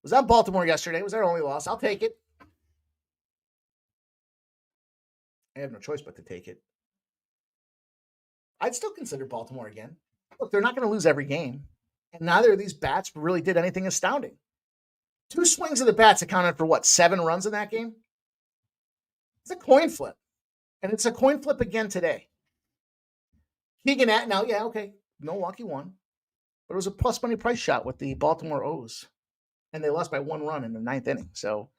Was on Baltimore yesterday. It was their only loss. I'll take it. I have no choice but to take it. I'd still consider Baltimore again. Look, they're not going to lose every game. And neither of these bats really did anything astounding. 2 swings of the bats accounted for, 7 runs in that game? It's a coin flip. And it's a coin flip again today. Keegan now, yeah, okay. Milwaukee won. But it was a plus money price shot with the Baltimore O's. And they lost by 1 run in the 9th inning. So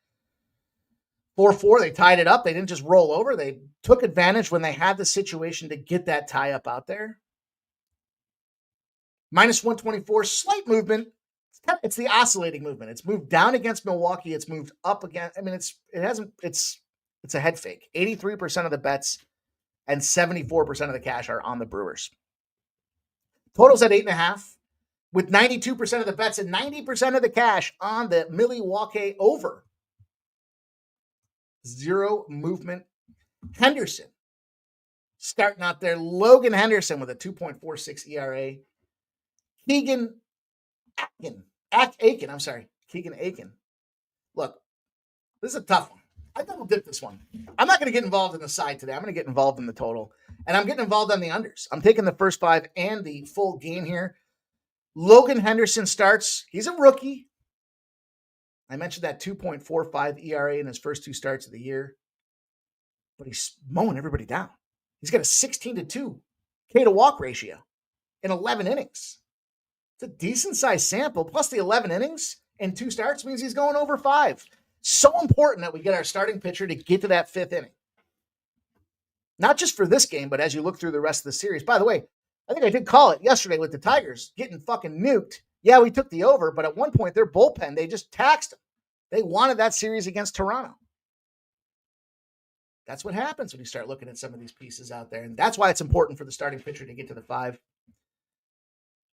4-4, they tied it up. They didn't just roll over. They took advantage when they had the situation to get that tie up out there. Minus 124, slight movement. It's the oscillating movement. It's moved down against Milwaukee. It's moved up again. I mean, it's a head fake. 83% of the bets and 74% of the cash are on the Brewers. Totals at 8.5, with 92% of the bets and 90% of the cash on the Milwaukee over 0 movement. Henderson starting out there. Logan Henderson with a 2.46 ERA. Keegan Aiken. Look, this is a tough one. I double dip this one. I'm not going to get involved in the side today. I'm going to get involved in the total. And I'm getting involved on the unders. I'm taking the first 5 and the full game here. Logan Henderson starts. He's a rookie. I mentioned that 2.45 ERA in his first 2 starts of the year. But he's mowing everybody down. He's got a 16-2 K to walk ratio in 11 innings. It's a decent-sized sample. Plus the 11 innings and 2 starts means he's going over 5. So important that we get our starting pitcher to get to that 5th inning. Not just for this game, but as you look through the rest of the series. By the way, I think I did call it yesterday with the Tigers getting fucking nuked. Yeah, we took the over, but at one point, their bullpen, they just taxed them. They wanted that series against Toronto. That's what happens when you start looking at some of these pieces out there. And that's why it's important for the starting pitcher to get to the 5.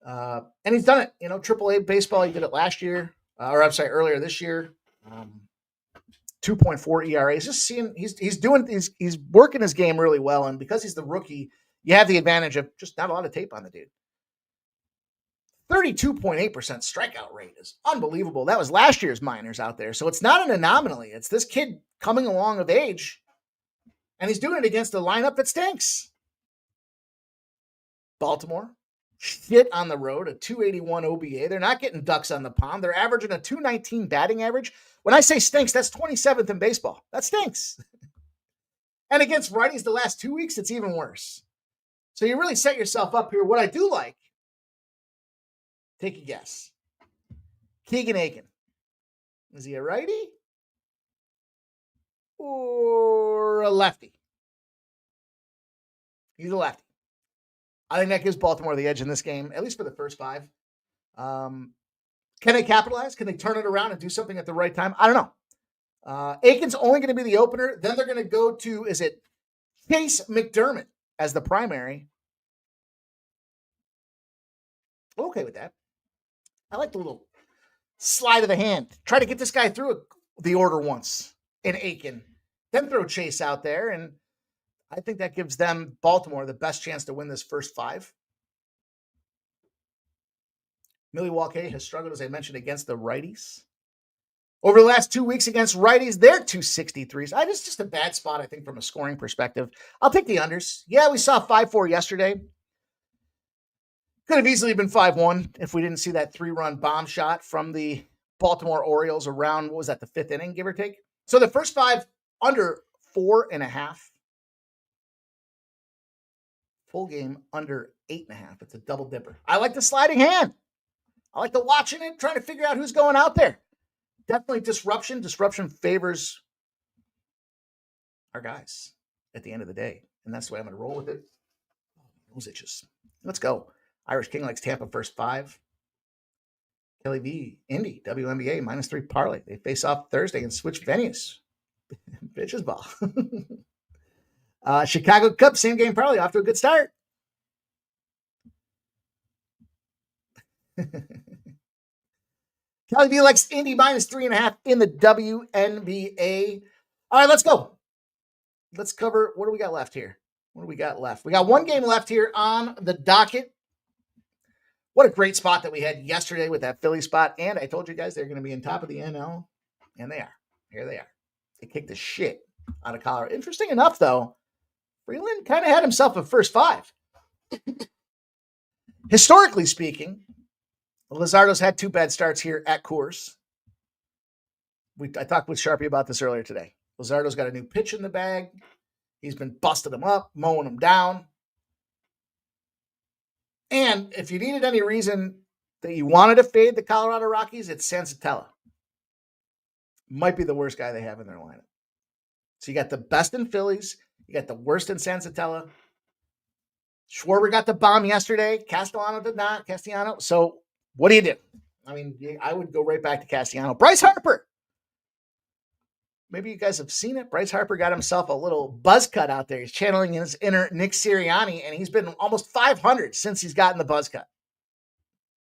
And he's done it. You know, AAA baseball, he did it last year. Earlier this year. 2.4 ERA. He's just seeing he's working his game really well. And because he's the rookie, you have the advantage of just not a lot of tape on the dude. 32.8% strikeout rate is unbelievable. That was last year's minors out there. So it's not an anomaly. It's this kid coming along of age, and he's doing it against a lineup that stinks. Baltimore, shit on the road, a 281 OBA. They're not getting ducks on the pond. They're averaging a 219 batting average. When I say stinks, that's 27th in baseball. That stinks. And against righties the last 2 weeks, it's even worse. So you really set yourself up here. What I do like, take a guess. Keegan Aiken. Is he a righty? Or a lefty? He's a lefty. I think that gives Baltimore the edge in this game, at least for the first 5. Can they capitalize? Can they turn it around and do something at the right time? I don't know. Aiken's only going to be the opener. Then they're going to go to, is it Chase McDermott as the primary? Okay with that. I like the little slide of the hand. Try to get this guy through the order once in Aiken. Then throw Chase out there, and I think that gives them, Baltimore, the best chance to win this first 5. Milwaukee has struggled, as I mentioned, against the righties. Over the last 2 weeks against righties, they're 263s. It's just a bad spot, I think, from a scoring perspective. I'll take the unders. Yeah, we saw 5-4 yesterday. Could have easily been 5-1 if we didn't see that 3-run bomb shot from the Baltimore Orioles around, what was that, the 5th inning, give or take? So the first 5 under 4.5. Full game under 8.5. It's a double dipper. I like the sliding hand. I like the watching it, trying to figure out who's going out there. Definitely disruption. Disruption favors our guys at the end of the day. And that's the way I'm going to roll with it. Those itches. Let's go. Irish King likes Tampa first 5. Kelly V, Indy, WNBA, -3 parlay. They face off Thursday and switch venues. Bitches ball. Chicago Cubs, same game parlay, off to a good start. Kelly V likes Indy -3.5 in the WNBA. All right, let's go. Let's cover, what do we got left here? What do we got left? We got one game left here on the docket. What a great spot that we had yesterday with that Philly spot. And I told you guys they're going to be in top of the NL. And they are. Here they are. They kicked the shit out of Colorado. Interesting enough, though, Freeland kind of had himself a first 5. Historically speaking, Luzardo's had 2 bad starts here at Coors. I talked with Sharpie about this earlier today. Luzardo's got a new pitch in the bag. He's been busting them up, mowing them down. And if you needed any reason that you wanted to fade the Colorado Rockies, it's Senzatella. Might be the worst guy they have in their lineup. So you got the best in Phillies. You got the worst in Senzatella. Schwarber got the bomb yesterday. Castellano did not. Castellano. So what do you do? I mean, I would go right back to Castellano. Bryce Harper. Maybe you guys have seen it. Bryce Harper got himself a little buzz cut out there. He's channeling his inner Nick Sirianni, and he's been almost 500 since he's gotten the buzz cut.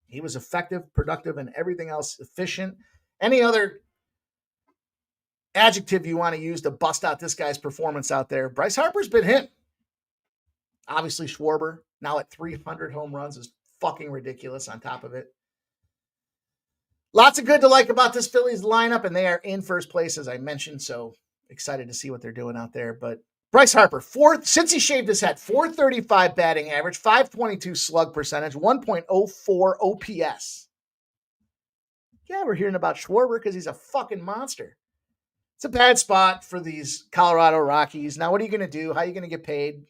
He was effective, productive, and everything else efficient. Any other adjective you want to use to bust out this guy's performance out there. Bryce Harper's been him. Obviously, Schwarber now at 300 home runs is fucking ridiculous on top of it. Lots of good to like about this Phillies lineup, and they are in first place, as I mentioned, so excited to see what they're doing out there. But Bryce Harper, since he shaved his head, 435 batting average, 522 slug percentage, 1.04 OPS. Yeah, we're hearing about Schwarber because he's a fucking monster. It's a bad spot for these Colorado Rockies. Now, what are you going to do? How are you going to get paid?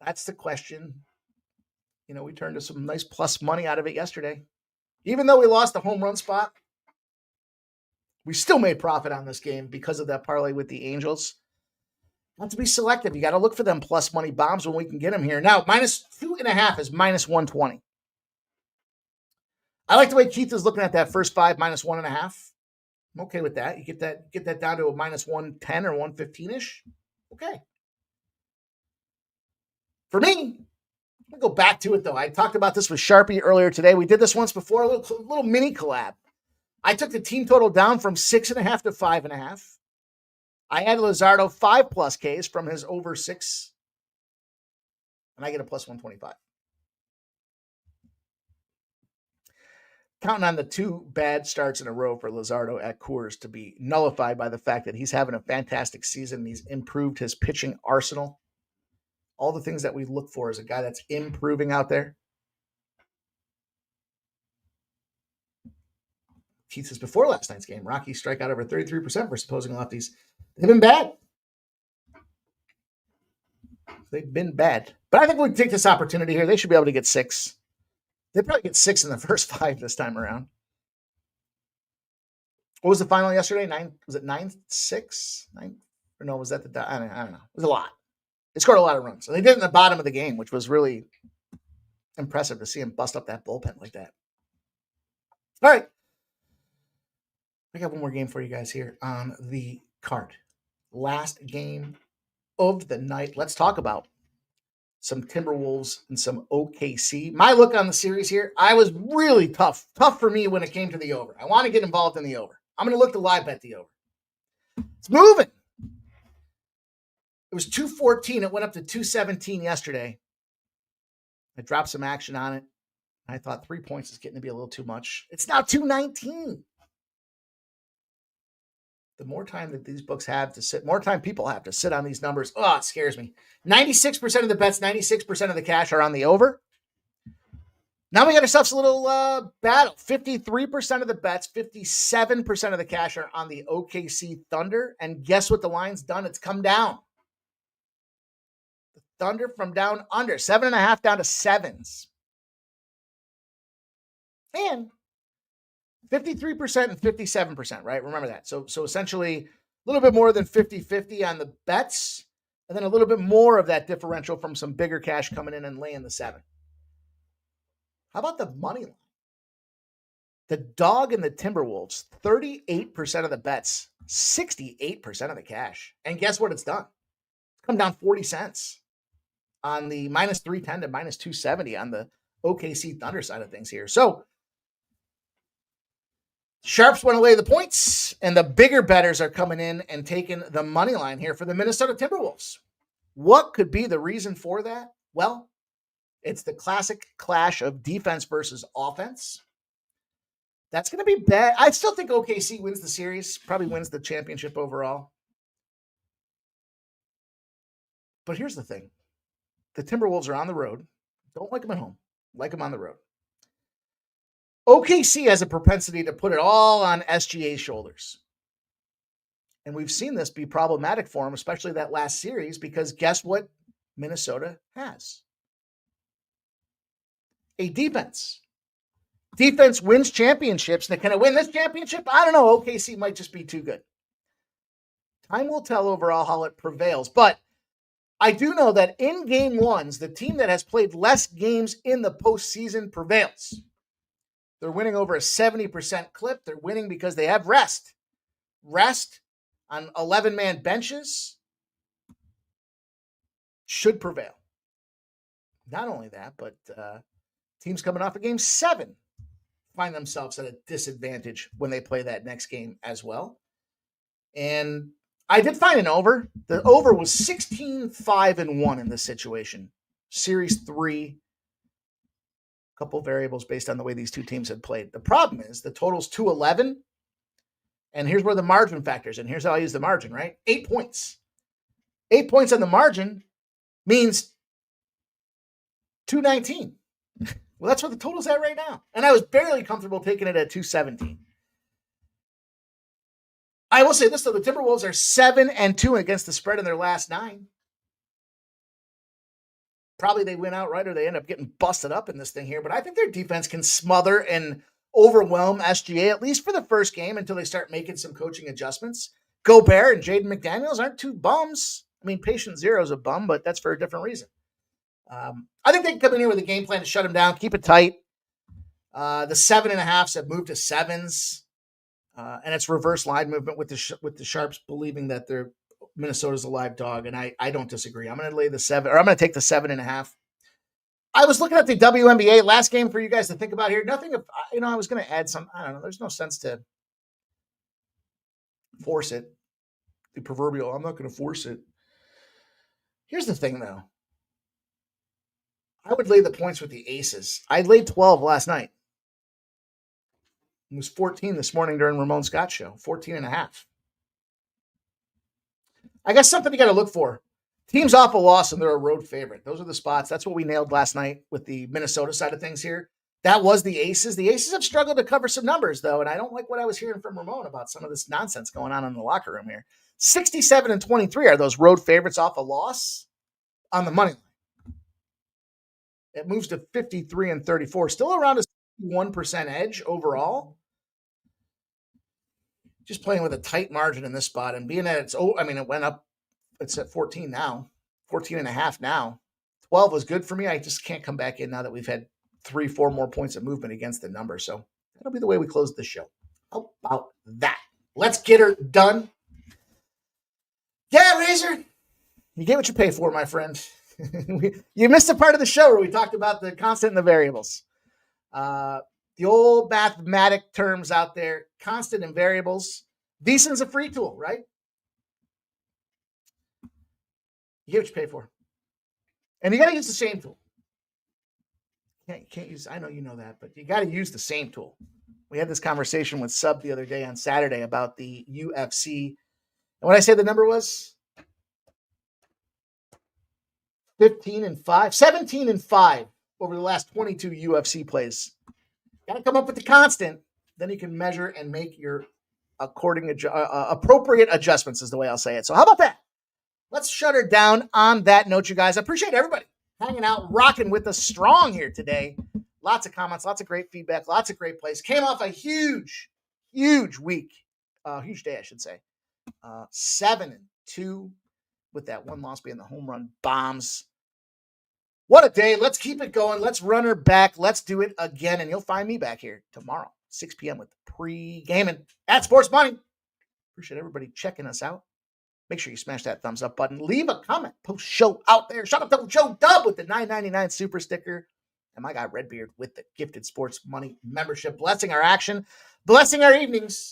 That's the question. You know, we turned to some nice plus money out of it yesterday. Even though we lost the home run spot, we still made profit on this game because of that parlay with the Angels. Not to be selective. You got to look for them plus money bombs when we can get them here. Now, -2.5 is -120. I like the way Keith is looking at that first five, -1.5. I'm okay with that. You get that down to a -110 or 115-ish. Okay. For me, I'll go back to it, though. I talked about this with Sharpie earlier today. We did this once before, a little mini collab. I took the team total down from 6.5 to 5.5. I had Luzardo 5+ Ks from his over 6, and I get a +125. Counting on the 2 bad starts in a row for Luzardo at Coors to be nullified by the fact that he's having a fantastic season. He's improved his pitching arsenal. All the things that we look for as a guy that's improving out there. Keith says before last night's game, Rockies strike out over 33% versus opposing lefties. They've been bad. They've been bad. But I think we take this opportunity here. They should be able to get 6. They probably get 6 in the first 5 this time around. What was the final yesterday? 9? Was it 9-6? 9? Or no, was that the? I don't know. It was a lot. They scored a lot of runs. So they did it in the bottom of the game, which was really impressive to see him bust up that bullpen like that. All right. I got one more game for you guys here on the card. Last game of the night. Let's talk about some Timberwolves and some OKC. My look on the series here, I was really tough. Tough for me when it came to the over. I want to get involved in the over. I'm going to look to live bet the over. It's moving. It was 214. It went up to 217 yesterday. I dropped some action on it. I thought 3 points is getting to be a little too much. It's now 219. The more time that these books have to sit, more time people have to sit on these numbers. Oh, it scares me. 96% of the bets, 96% of the cash are on the over. Now we got ourselves a little battle. 53% of the bets, 57% of the cash are on the OKC Thunder. And guess what the line's done? It's come down. The Thunder from down under 7.5 down to 7s. And 53% and 57%, right? Remember that. So essentially a little bit more than 50-50 on the bets, and then a little bit more of that differential from some bigger cash coming in and laying the 7. How about the money line? The dog and the Timberwolves, 38% of the bets, 68% of the cash. And guess what it's done? It's come down 40 cents on the -310 to -270 on the OKC Thunder side of things here. So Sharps want to lay the points, and the bigger bettors are coming in and taking the money line here for the Minnesota Timberwolves. What could be the reason for that? Well, it's the classic clash of defense versus offense. That's going to be bad. I still think OKC wins the series, probably wins the championship overall. But here's the thing. The Timberwolves are on the road. Don't like them at home. Like them on the road. OKC has a propensity to put it all on SGA's shoulders. And we've seen this be problematic for him, especially that last series, because guess what Minnesota has? A defense. Defense wins championships. Now, can it win this championship? I don't know. OKC might just be too good. Time will tell overall how it prevails. But I do know that in game ones, the team that has played less games in the postseason prevails. They're winning over a 70% clip. They're winning because they have rest. Rest on 11-man benches should prevail. Not only that, but teams coming off of game 7 find themselves at a disadvantage when they play that next game as well. And I did find an over. The over was 16-5-1 in this situation. Series 3. A couple variables based on the way these two teams had played. The problem is the total's 211. And here's where the margin factors in. Here's how I use the margin, right? 8 points. 8 points on the margin means 219. Well, that's what the total's at right now. And I was barely comfortable taking it at 217. I will say this, though. The Timberwolves are 7-2 against the spread in their last 9. Probably they win outright or they end up getting busted up in this thing here. But I think their defense can smother and overwhelm SGA, at least for the first game, until they start making some coaching adjustments. Gobert and Jaden McDaniels aren't two bums. I mean, Patient Zero is a bum, but that's for a different reason. I think they can come in here with a game plan to shut him down, keep it tight. The 7.5s have moved to 7s. And it's reverse line movement with the Sharps believing that Minnesota's a live dog, and I don't disagree. I'm going to lay the 7, or I'm going to take the 7.5. I was looking at the WNBA last game for you guys to think about here. Nothing of, I was going to add some. I don't know. There's no sense to force it. The proverbial, I'm not going to force it. Here's the thing, though. I would lay the points with the Aces. I laid 12 last night. It was 14 this morning during Ramon Scott's show, 14.5. I guess something you got to look for. Teams off a loss and they're a road favorite. Those are the spots. That's what we nailed last night with the Minnesota side of things here. That was the Aces. The Aces have struggled to cover some numbers, though, and I don't like what I was hearing from Ramon about some of this nonsense going on in the locker room here. 67-23 are those road favorites off a loss on the money line. It moves to 53-34, still around a 1% edge overall. Just playing with a tight margin in this spot and being at it went up. It's at 14 now, 14.5 now. 12 was good for me. I just can't come back in now that we've had 3-4 more points of movement against the number. So that'll be the way we close the show. How about that? Let's get her done. Yeah, Razor, you get what you pay for, my friend. You missed a part of the show where we talked about the constant and the variables. The old mathematic terms out there, constant and variables. VSiN's a free tool, right? You get what you pay for. And you got to use the same tool. You can't use, I know you know that, but you got to use the same tool. We had this conversation with Sub the other day on Saturday about the UFC. And what I said the number was 17-5 over the last 22 UFC plays. Got to come up with the constant. Then you can measure and make your appropriate adjustments is the way I'll say it. So how about that? Let's shut her down on that note, you guys. I appreciate everybody hanging out, rocking with us strong here today. Lots of comments, lots of great feedback, lots of great plays. Came off a huge week. Huge day, I should say. 7-2 with that one loss being the home run bombs. What a day. Let's keep it going. Let's run her back. Let's do it again. And you'll find me back here tomorrow, 6 p.m. with Pregaming at Sports Money. Appreciate everybody checking us out. Make sure you smash that thumbs up button. Leave a comment. Post show out there. Shut up, double show dub with the $9.99 super sticker. And my guy Redbeard with the gifted Sports Money membership. Blessing our action. Blessing our evenings.